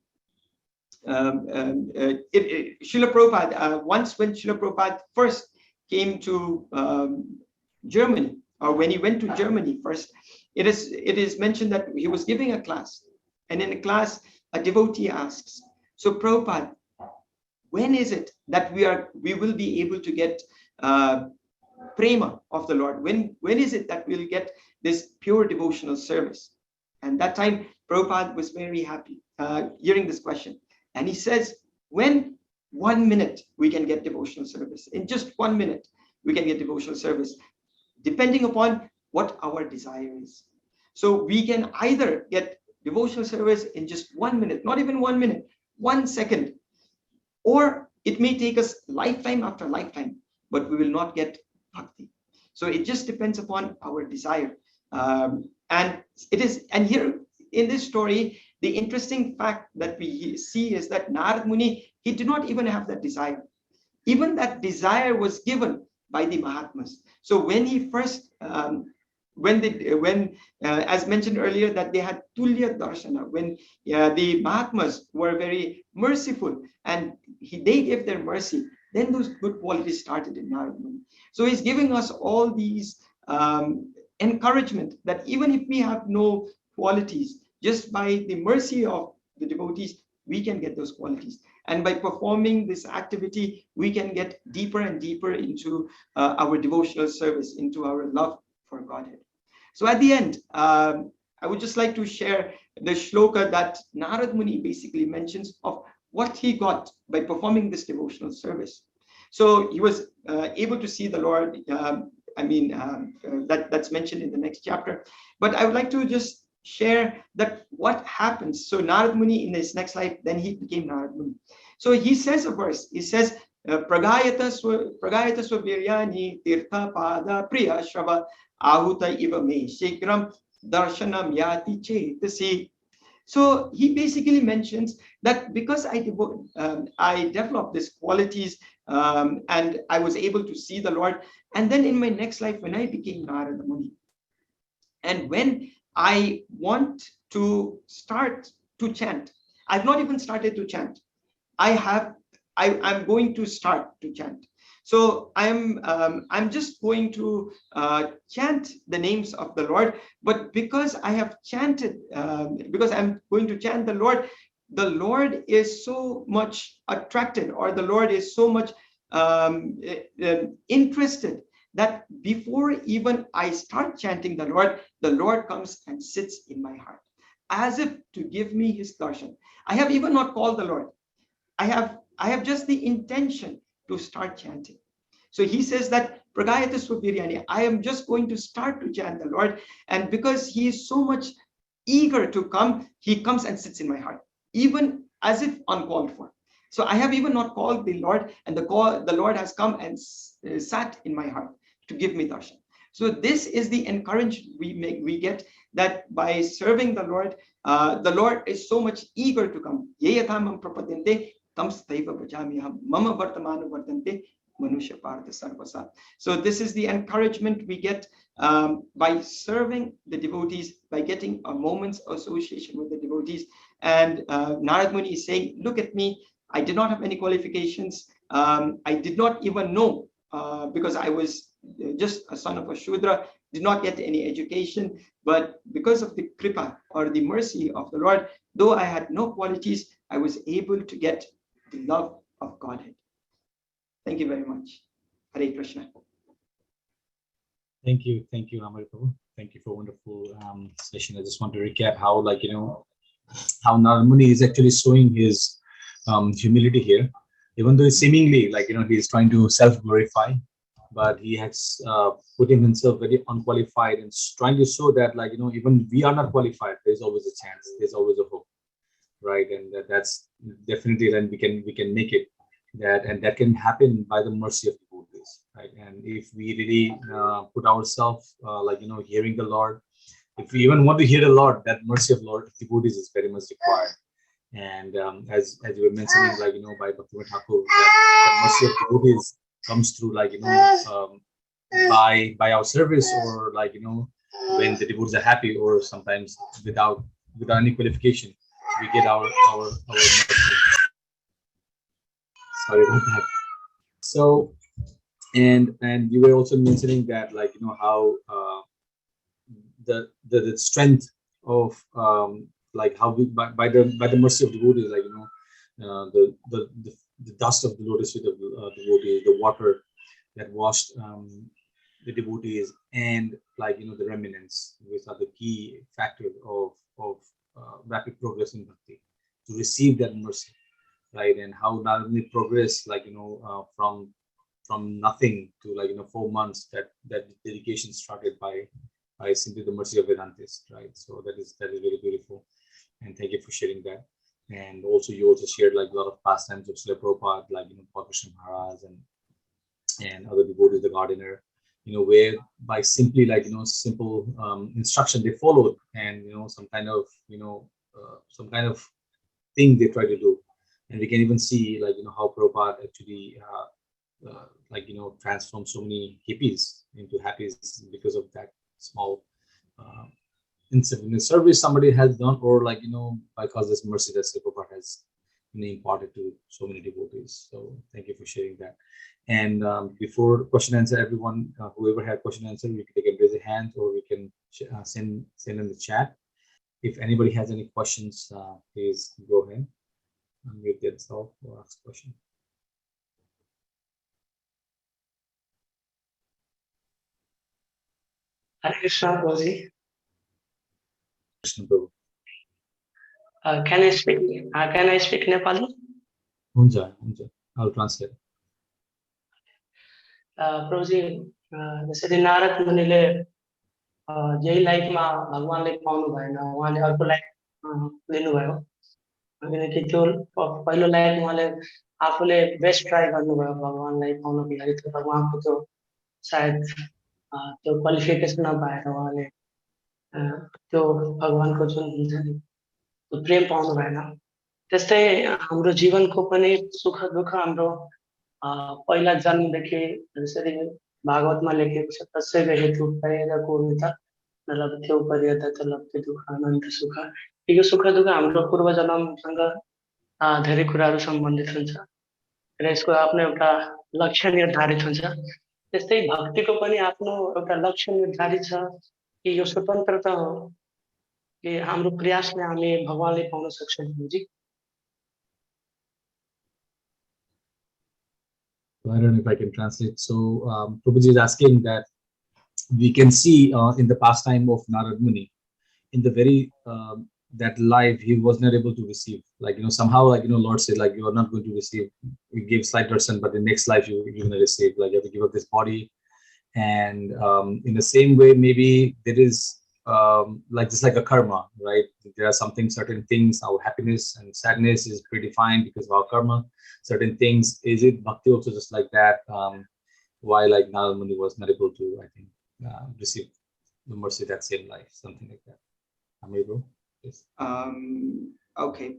Prabhupada, once when Srila Prabhupada first came to Germany, or when he went to Germany first, it is mentioned that he was giving a class, and in a class, a devotee asks, so Prabhupada, when is it that we will be able to get prema of the Lord? When is it that we'll get this pure devotional service? And that time, Prabhupada was very happy hearing this question. And he says, when 1 minute we can get devotional service. In just 1 minute, we can get devotional service, depending upon what our desire is. So we can either get devotional service in just 1 minute, not even 1 minute, 1 second, or it may take us lifetime after lifetime but we will not get bhakti. So it just depends upon our desire. And here in this story, the interesting fact that we see is that Narad Muni, he did not even have that desire. Even that desire was given by the Mahatmas. So when he first, as mentioned earlier, that they had Tulya Darshana, when the Mahatmas were very merciful and they gave their mercy, then those good qualities started in Narad Muni. So he's giving us all these encouragement that even if we have no qualities, just by the mercy of the devotees, we can get those qualities. And by performing this activity, we can get deeper and deeper into our devotional service, into our love for Godhead. So at the end, I would just like to share the shloka that Narad Muni basically mentions of what he got by performing this devotional service. So he was able to see the Lord. That's mentioned in the next chapter. But I would like to just share that what happens. So Narad Muni, in his next life, then he became Narad Muni. So he says a verse. He says, Pragayata swaviryani tirtha pada priya shrava ahuta iva me shigram darshanam yati chetasi. So he basically mentions that because I developed these qualities and I was able to see the Lord. And then in my next life, when I became Narada Muni, and when I want to start to chant, I've not even started to chant. I'm going to start to chant. So I'm just going to chant the names of the Lord. But because I have chanted, because I'm going to chant the Lord is so much attracted, or the Lord is so much interested, that before even I start chanting the Lord comes and sits in my heart, as if to give me his darshan. I have even not called the Lord. I have just the intention to start chanting. So he says that Pragayata Swaviryani, I am just going to start to chant the Lord, and because he is so much eager to come, he comes and sits in my heart, even as if uncalled for. So I have even not called the Lord, and the Lord has come and sat in my heart to give me darshan. So this is the encouragement we get, that by serving the Lord is so much eager to come. Yeyathamam prapadente tam staiva bhajamiham mama vartamanu vartante manusya partha sarvasa. So this is the encouragement we get by serving the devotees, by getting a moment's association with the devotees. And Narad Muni is saying, look at me, I did not have any qualifications. I did not even know, because I was just a son of a Shudra, did not get any education. But because of the kripa, or the mercy of the Lord, though I had no qualities, I was able to get the love of Godhead. Thank you very much. Hare Krishna. Thank you, Amar Prabhu. Thank you for a wonderful session. I just want to recap how, how Narad Muni is actually showing his humility here, even though seemingly, he is trying to self-glorify, but he has putting himself very unqualified and trying to show that, even we are not qualified, there's always a chance, there's always a hope, right? And that's definitely, then we can make it. That can happen by the mercy of devotees, right? And if we really put ourselves, hearing the Lord, if we even want to hear the Lord, that mercy of Lord devotees is very much required. And as you were mentioning, by Bhaktivinoda Thakur, that the mercy of devotees comes through, by our service, or when the devotees are happy, or sometimes without any qualification, we get our mercy. Sorry about that. So, and you were also mentioning that, how the strength of how we, by the mercy of devotees, the dust of the lotus feet of devotees, the water that washed the devotees, and the remnants, which are the key factor of rapid progress in bhakti, to receive that mercy. Right, and how not only progress, from nothing to 4 months, that dedication started by simply the mercy of Vedantis, right? So that is very beautiful, and thank you for sharing that. And also you also shared a lot of pastimes of Srila Prabhupada, Bhakti Maharaj, and other devotees, the gardener, where by simply simple instruction they followed, and some kind of thing they try to do. And we can even see how Prabhupada actually transformed so many hippies into happies because of that small uh, incident service somebody has done, or because this mercy that Sri Prabhupada has imparted to so many devotees. So thank you for sharing that. And before question answer, everyone, whoever had question answer, they can raise a hand, or we can send in the chat. If anybody has any questions, please go ahead, unmute yourself or ask a question. Hare Krishna, Rosie. Krishna Prabhu. Can I speak Nepali? Hunja, I'll translate. प्रभुजी जसरी नारद मुनिले यही लाइफमा भगवानले पाउनु भएन, उहाँले अर्को life लिनुभयो। किनकि त्यो पहिलो लाइफ उहाँले आफूले बेस्ट ट्राई गर्नुभयो भगवानलाई पाउनको लागि, त्यो भगवानको त्यो सायद त्यो क्वालिफिकेसन नपाएर उहाँले त्यो भगवानको जुन हुन्छ नि त्यो प्रेम पाउनु भएन। त्यस्तै हाम्रो जीवनको पनि सुख दुःख हाम्रो पहिला जन्मदेखि जसरी भागवतमा लेखेको छ, तस्यैव हेतु प्रेरको हुँदा नलभ्यो पर्यत लभ्यो दुःख अनन्त सुख। यो सुख दुःख हाम्रो पूर्व जन्मसँग धेरै कुराहरू सम्बन्धित हुन्छ र यसको आफ्नो एउटा लक्ष्य निर्धारित हुन्छ। त्यस्तै भक्तिको पनि आफ्नो एउटा लक्ष्य निर्धारित छ कि यो स्वतन्त्रता हो कि हाम्रो प्रयासले हामी भगवानले पाउन सक्छौँ। जी, I don't know if I can translate. So Prabhuji is asking that we can see in the pastime of Narada Muni, in the very that life he was not able to receive. Somehow Lord said you are not going to receive. We gave slight darshan, but the next life you're going to receive. You have to give up this body. And in the same way, maybe there is just like a karma, right? There are certain things, our happiness and sadness is predefined because of our karma. Certain things, is it bhakti also just like that? Why Narada Muni was not able to, I think, receive the mercy that same life, something like that. Amigo, yes. Okay,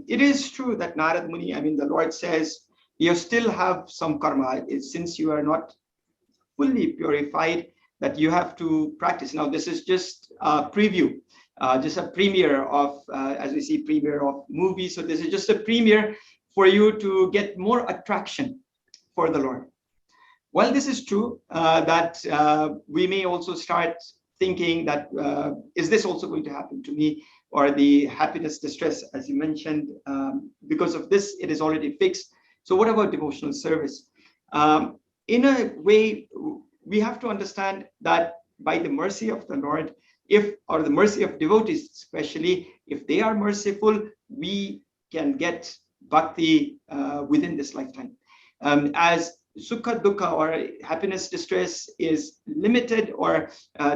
it is true that Narada Muni, the Lord says, you still have some karma, since you are not fully purified, that you have to practice. Now, this is just a preview, just a premiere of, as we see, premiere of movies. So this is just a premiere for you to get more attraction for the Lord. Well, this is true that we may also start thinking that, is this also going to happen to me? Or the happiness, distress, as you mentioned, because of this, it is already fixed. So what about devotional service? In a way, we have to understand that by the mercy of the Lord, or the mercy of devotees, especially, if they are merciful, we can get bhakti within this lifetime. As sukha dukkha, or happiness, distress, is limited, or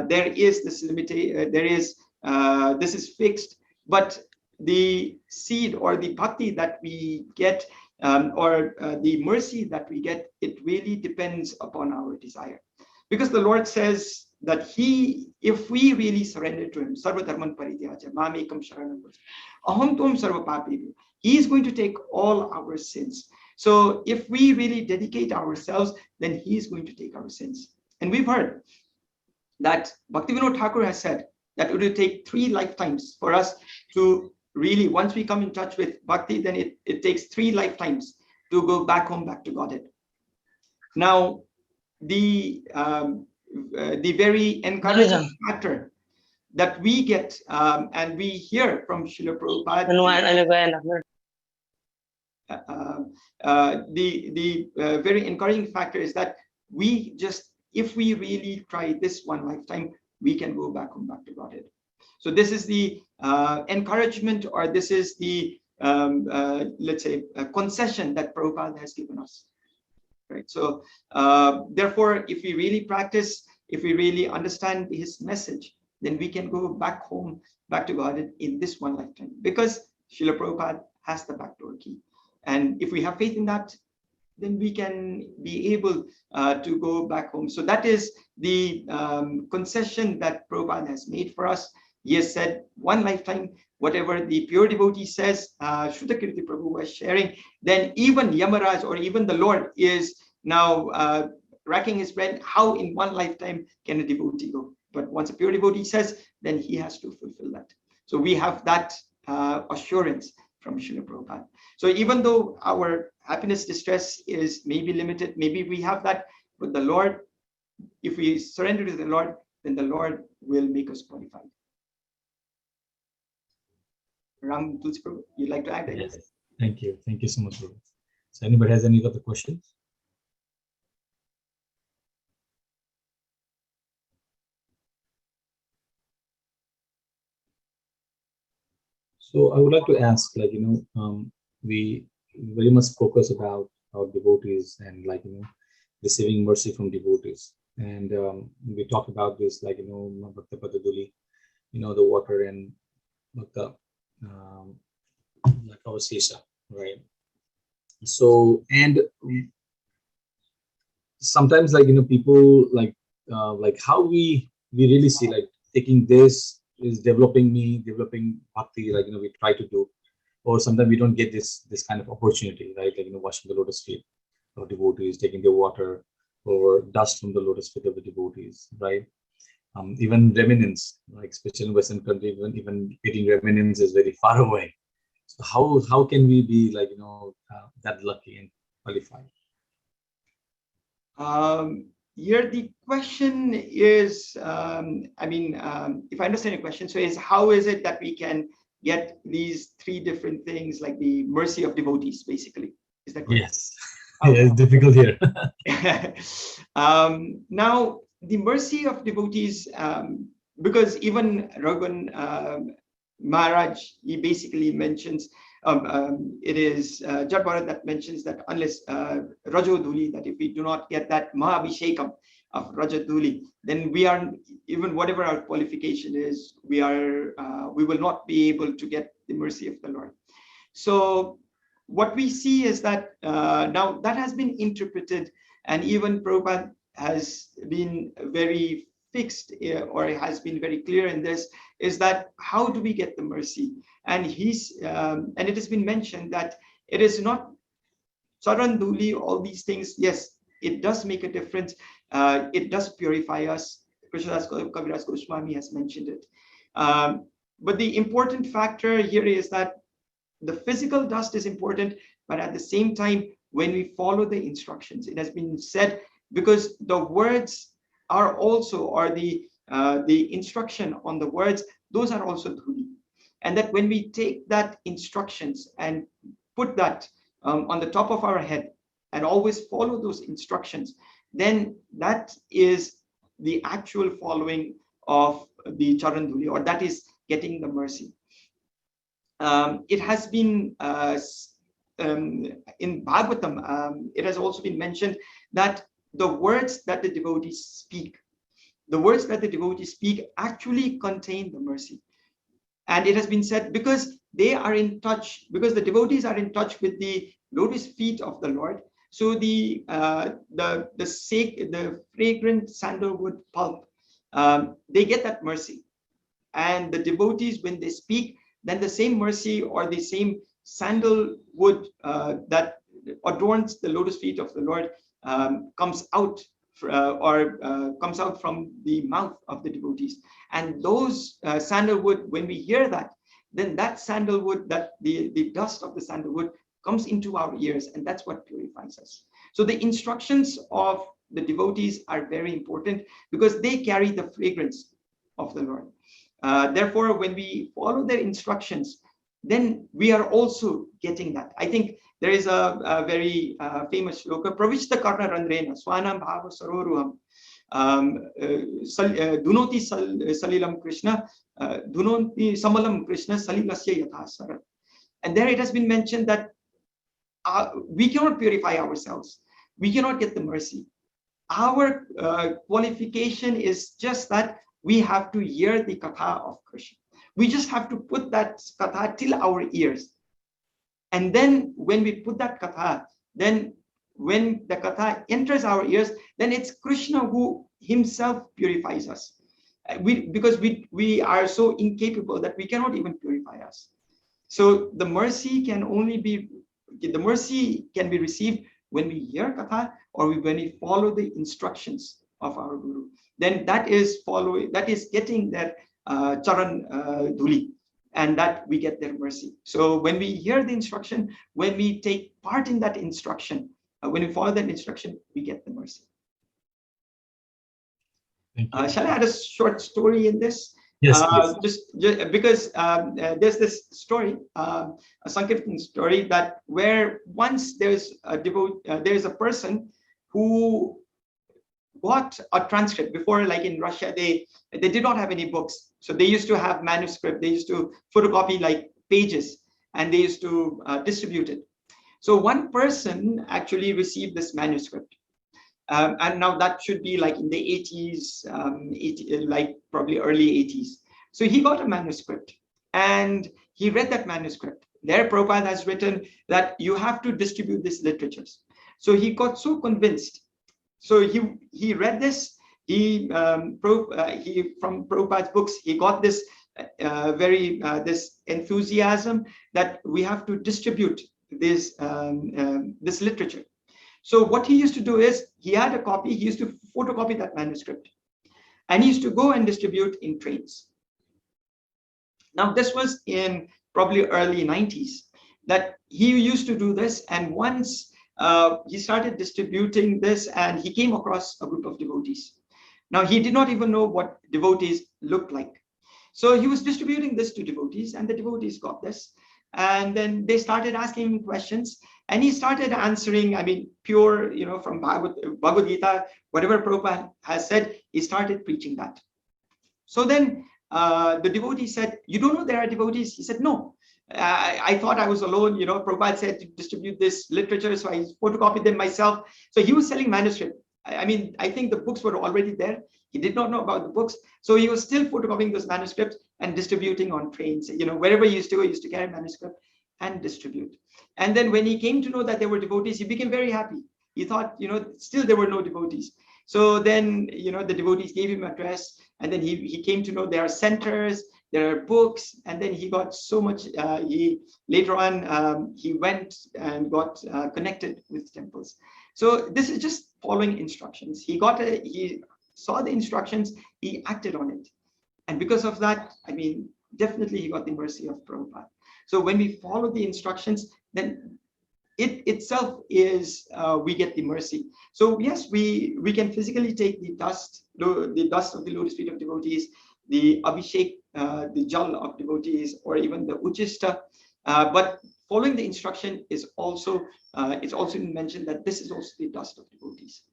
there is this limitation, this is fixed, but the seed or the bhakti that we get, or the mercy that we get, it really depends upon our desire. Because the Lord says that if we really surrender to him, sarva dharman parityaja mamekam sharanam aham tvam sarva papebhyo, he is going to take all our sins. So if we really dedicate ourselves, then he is going to take our sins. And we've heard that Bhaktivinoda Thakur has said that it will take 3 lifetimes for us to really, once we come in touch with bhakti, then it takes 3 lifetimes to go back home, back to Godhead. Now, the very encouraging factor that we get, and we hear from Srila Prabhupada, the very encouraging factor is that if we really try this one lifetime, we can go back home, back to Godhead. So this is the encouragement, or this is the, let's say, a concession that Prabhupada has given us. Right. So therefore, if we really practice, if we really understand his message, then we can go back home, back to Godhead in this one lifetime, because Srila Prabhupada has the backdoor key. And if we have faith in that, then we can be able to go back home. So that is the concession that Prabhupada has made for us. He has said one lifetime, whatever the pure devotee says, Shrutakirti Prabhu was sharing, then even Yamaraj or even the Lord is now racking his brain, how in one lifetime can a devotee go? But once a pure devotee says, then he has to fulfill that. So we have that assurance from Srila Prabhupada. So even though our happiness distress is maybe limited, maybe we have that, but the Lord, if we surrender to the Lord, then the Lord will make us qualified. Ram Tulsi Prabhu, you'd like to add? Yes. Thank you. Thank you so much, Prabhu. So anybody has any other questions? So I would like to ask, like, we very much focus about our devotees and, like, receiving mercy from devotees. And we talk about this, like, Bhakta Padaduli, the water and Bhakta, like our Sesha, right? So, and sometimes, like, people like how we really see, like, taking this is developing bhakti, like, we try to do, or sometimes we don't get this kind of opportunity, right? Like, washing the lotus feet of devotees, taking the water or dust from the lotus feet of the devotees, right? Even remnants, like especially in Western country, even eating remnants is very far away. So how can we be, like, that lucky and qualified? Here the question is, if I understand your question, so is how is it that we can get these three different things, like the mercy of devotees, basically? Is that correct? Yes. Yeah, it's difficult here. Now, the mercy of devotees, because even Raghuvan Maharaj, he basically mentions, it is Jat Bharat that mentions that unless Rajodhuli, that if we do not get that Mahabhishekam of Rajodhuli, then we are, even whatever our qualification is, we will not be able to get the mercy of the Lord. So what we see is that now that has been interpreted, and even Prabhupada has been very fixed, or has been very clear in this, is that how do we get the mercy? And and it has been mentioned that it is not Charan Dhuli, all these things. Yes, it does make a difference. It does purify us. Krishnadas Kaviraj Goswami has mentioned it. But the important factor here is that the physical dust is important, but at the same time, when we follow the instructions, it has been said, because the words are also, or the instruction on the words, those are also dhuli. And that when we take that instructions and put that on the top of our head and always follow those instructions, then that is the actual following of the Charan Dhuli, or that is getting the mercy. It has been in Bhagavatam, it has also been mentioned that the words that the devotees speak, actually contain the mercy. And it has been said, because they are in touch, because the devotees are in touch with the lotus feet of the Lord, so the fragrant sandalwood pulp, they get that mercy. And the devotees, when they speak, then the same mercy or the same sandalwood that adorns the lotus feet of the Lord comes out from the mouth of the devotees. And those sandalwood, when we hear that, then that sandalwood, that the dust of the sandalwood comes into our ears, and that's what purifies us. So the instructions of the devotees are very important, because they carry the fragrance of the Lord. Therefore, when we follow their instructions, then we are also getting that. I think there is a very famous shloka, Pravishta Karna Randrena, Swanam Bhava Saroruham, Dunoti Salilam Krishna, Dunoti Samalam Krishna, Salilasya Yathasara. And there it has been mentioned that we cannot purify ourselves. We cannot get the mercy. Our qualification is just that we have to hear the katha of Krishna. We just have to put that katha till our ears. And then when we put that katha, then when the katha enters our ears, then it's Krishna who himself purifies us. Because we are so incapable that we cannot even purify us. So the mercy can be received when we hear katha, or when we follow the instructions of our guru. Then that is getting that charan dhuli, and that we get their mercy. So when we hear the instruction, when we take part in that instruction, when we follow that instruction, we get the mercy. Shall I add a short story in this? Yes, just because there's this story, a Sankirtan story, that where once there's a person who got a transcript. Before, like in Russia, they did not have any books, so they used to have manuscript. They used to photocopy like pages, and they used to distribute it. So one person actually received this manuscript, and now that should be like in the 80s, like probably early 80s. So he got a manuscript, and he read that manuscript. There, Prabhupada has written that you have to distribute these literatures. So he got so convinced. So he read this. He from Prabhupada's books, he got this this enthusiasm that we have to distribute this this literature. So what he used to do is, he had a copy. He used to photocopy that manuscript, and he used to go and distribute in trains. Now this was in probably early 90s that he used to do this, and once he started distributing this, and he came across a group of devotees. Now he did not even know what devotees looked like. So he was distributing this to devotees, and the devotees got this. And then they started asking him questions, and he started answering, I mean, pure, from Bhagavad Gita, whatever Prabhupada has said, he started preaching that. So then the devotee said, "You don't know there are devotees?" He said, "No. I thought I was alone. Prabhupada said to distribute this literature, so I photocopied them myself." So he was selling manuscript. I mean, I think the books were already there. He did not know about the books. So he was still photocopying those manuscripts and distributing on trains. Wherever he used to carry manuscript and distribute. And then when he came to know that there were devotees, he became very happy. He thought, still there were no devotees. So then, the devotees gave him address, and then he came to know there are centers, there are books, and then he got so much. Later on, he went and got connected with temples. So this is just following instructions. He saw the instructions, he acted on it, and because of that, I mean, definitely he got the mercy of Prabhupada. So when we follow the instructions, then it itself is we get the mercy. So yes, we can physically take the dust of the lotus feet of devotees, the abhishek, the jal of devotees, or even the uchista, but following the instruction is also it's also mentioned that this is also the dust of devotees.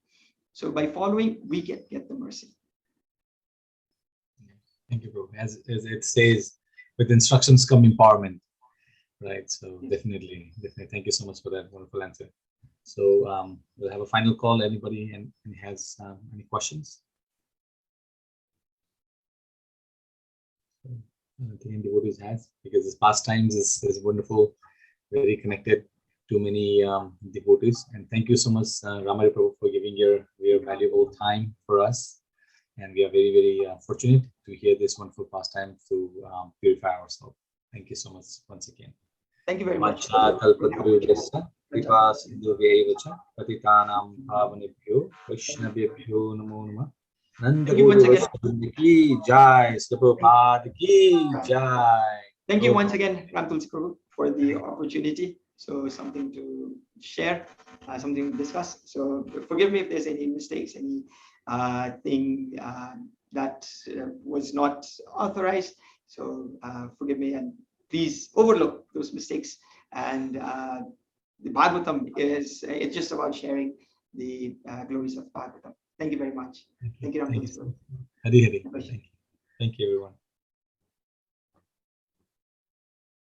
So by following, we get the mercy. Thank you, Prabhu. As it says, with instructions come empowerment, right? So definitely. Thank you so much for that wonderful answer. So we'll have a final call. Anybody and has any questions? I think any devotees has, because this pastimes is wonderful, very connected to many devotees. And thank you so much, Ramari Prabhu, for giving your valuable time for us. And we are very, very fortunate to hear this wonderful pastime to purify ourselves. Thank you so much once again. Thank you very much. Thank you once again. Thank you once again, Ram Tulsi Prabhu, for the opportunity. So something to share, something to discuss. So forgive me if there's any mistakes, any thing that was not authorized. So forgive me, and please overlook those mistakes. And the Bhagavatam it's just about sharing the glories of Bhagavatam. Thank you very much. Thank you, Ram Tulsi Prabhu. Hari Hari. Thank you, everyone.